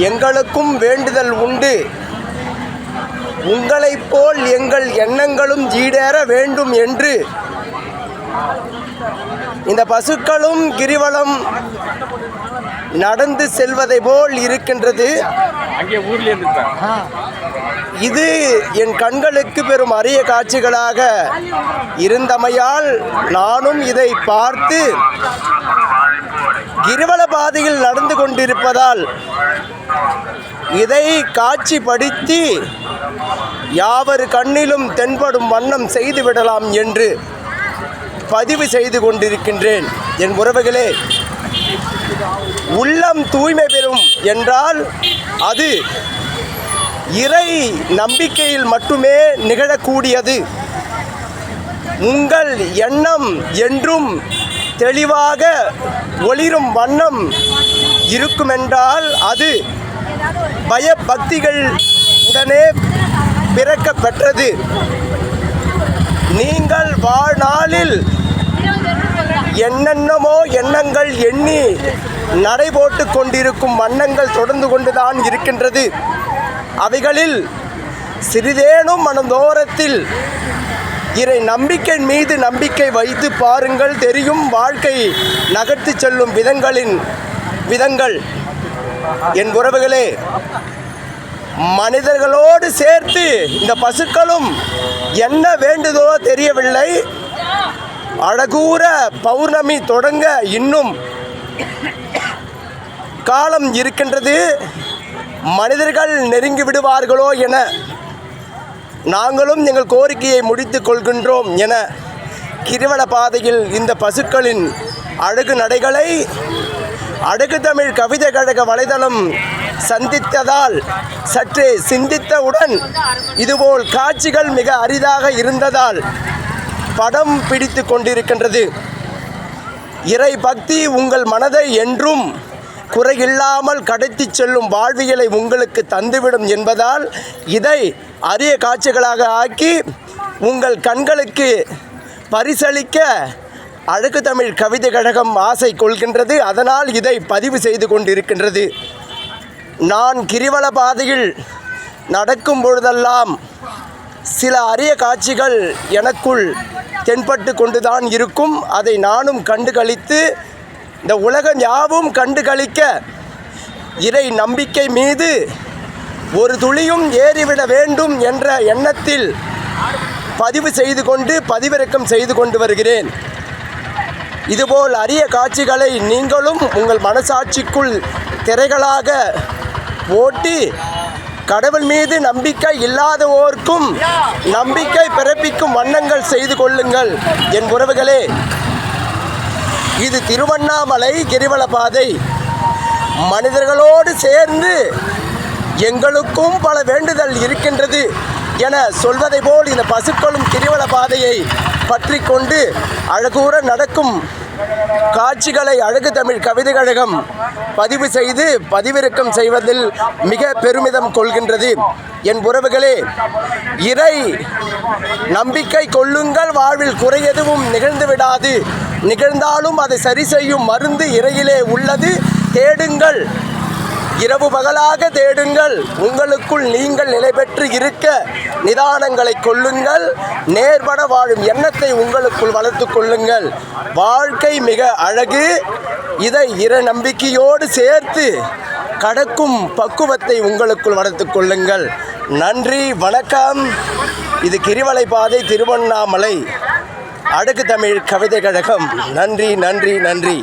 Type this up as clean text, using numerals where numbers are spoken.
எங்களுக்கும் வேண்டுதல் உண்டு. உங்களைப் போல் எங்கள் எண்ணங்களும் ஈடேற வேண்டும் என்று இந்த பசுக்களும் கிரிவலம் நடந்து செல்வதை போல் இருக்கின்றது. இது என் கண்களுக்கு பெரும் அரிய காட்சிகளாக இருந்தமையால் நானும் இதை பார்த்து கிரிவல பாதையில் நடந்து கொண்டிருப்பதால் இதை காட்சிப்படுத்தி யாவர் கண்ணிலும் தென்படும் வண்ணம் செய்துவிடலாம் என்று பதிவு செய்து கொண்டிருக்கின்றேன். என் உறவுகளே, உள்ளம் தூய்மை பெறும் என்றால் அது இறை நம்பிக்கையில் மட்டுமே நிகழக்கூடியது. உங்கள் எண்ணம் என்றும் தெளிவாக ஒளிரும் வண்ணம் இருக்குமென்றால் அது பயபக்திகள் உடனே பிறக்க பெற்றது. நீங்கள் வாழ்நாளில் என்னென்னமோ எண்ணங்கள் எண்ணி நடைபோட்டு கொண்டிருக்கும் வண்ணங்கள் தொடர்ந்து கொண்டுதான் இருக்கின்றது. அவைகளில் சிறிதேனும் மனதோரத்தில் இறை நம்பிக்கை மீது நம்பிக்கை வைத்து பாருங்கள், தெரியும் வாழ்க்கை நகர்த்தி செல்லும் விதங்கள். என் உறவுகளே, மனிதர்களோடு சேர்த்து இந்த பசுக்களும் என்ன வேண்டுதோ தெரியவில்லை. அழகூர பௌர்ணமி தொடங்க இன்னும் காலம் இருக்கின்றது. மனிதர்கள் நெருங்கி விடுவார்களோ என நாங்களும் எங்கள் கோரிக்கையை முடித்துக் கொள்கின்றோம் என கிரிவல பாதையில் இந்த பசுக்களின் அழகு நடைகளை அழகு தமிழ் கவிதை கழக வலைதளம் சந்தித்ததால் சற்றே சிந்தித்தவுடன் இதுபோல் காட்சிகள் மிக அரிதாக இருந்ததால் படம் பிடித்து கொண்டிருக்கின்றது. இறை பக்தி உங்கள் மனதை என்றும் குறையில்லாமல் கடத்தி செல்லும் வாழ்வியலை உங்களுக்கு தந்துவிடும் என்பதால் இதை அரிய காட்சிகளாக ஆக்கி உங்கள் கண்களுக்கு பரிசளிக்க அழகு தமிழ் கவிதை கழகம் ஆசை கொள்கின்றது. அதனால் இதை பதிவு செய்து கொண்டிருக்கின்றது. நான் கிரிவல பாதையில் நடக்கும் பொழுதெல்லாம் சில அரிய காட்சிகள் எனக்குள் தென்பட்டு கொண்டுதான் இருக்கும். அதை நானும் கண்டு களித்து இந்த உலகம் யாவும் கண்டு களிக்க இறை நம்பிக்கை மீது ஒரு துளியும் ஏறிவிட வேண்டும் என்ற எண்ணத்தில் பதிவிறக்கம் செய்து கொண்டு வருகிறேன். இதுபோல் அரிய காட்சிகளை நீங்களும் உங்கள் மனசாட்சிக்குள் திரைகளாக ஓட்டி கடவுள் மீது நம்பிக்கை இல்லாதவோர்க்கும் நம்பிக்கை பிறப்பிக்கும் வண்ணங்கள் செய்து கொள்ளுங்கள். என் உறவுகளே, இது திருவண்ணாமலை கிரிவல பாதை. மனிதர்களோடு சேர்ந்து எங்களுக்கும் பல வேண்டுதல் இருக்கின்றது என சொல்வதை போல் இந்த பசுக்களும் கிரிவல பாதையை பற்றி கொண்டு அழகூற நடக்கும் காட்சிகளை அழகு தமிழ் கவிதை கழகம் பதிவு செய்து பதிவிறக்கம் செய்வதில் மிக பெருமிதம் கொள்கின்றது. என் உறவுகளே, இறை நம்பிக்கை கொள்ளுங்கள், வாழ்வில் குறை எதுவும் நிகழ்ந்து விடாது. நிகழ்ந்தாலும் அதை சரி செய்யும் மருந்து இறையிலே உள்ளது. தேடுங்கள், இரவு பகலாக தேடுங்கள். உங்களுக்குள் நீங்கள் நிலை பெற்று இருக்க நிதானங்களை கொள்ளுங்கள். நேர்பட வாழும் எண்ணத்தை உங்களுக்குள் வளர்த்து கொள்ளுங்கள். வாழ்க்கை மிக அழகு. இதை இறை நம்பிக்கையோடு சேர்த்து கடக்கும் பக்குவத்தை உங்களுக்குள் வளர்த்து கொள்ளுங்கள். நன்றி, வணக்கம். இது கிரிவலை பாதை திருவண்ணாமலை அழகு தமிழ் கவிதை கழகம். நன்றி, நன்றி, நன்றி.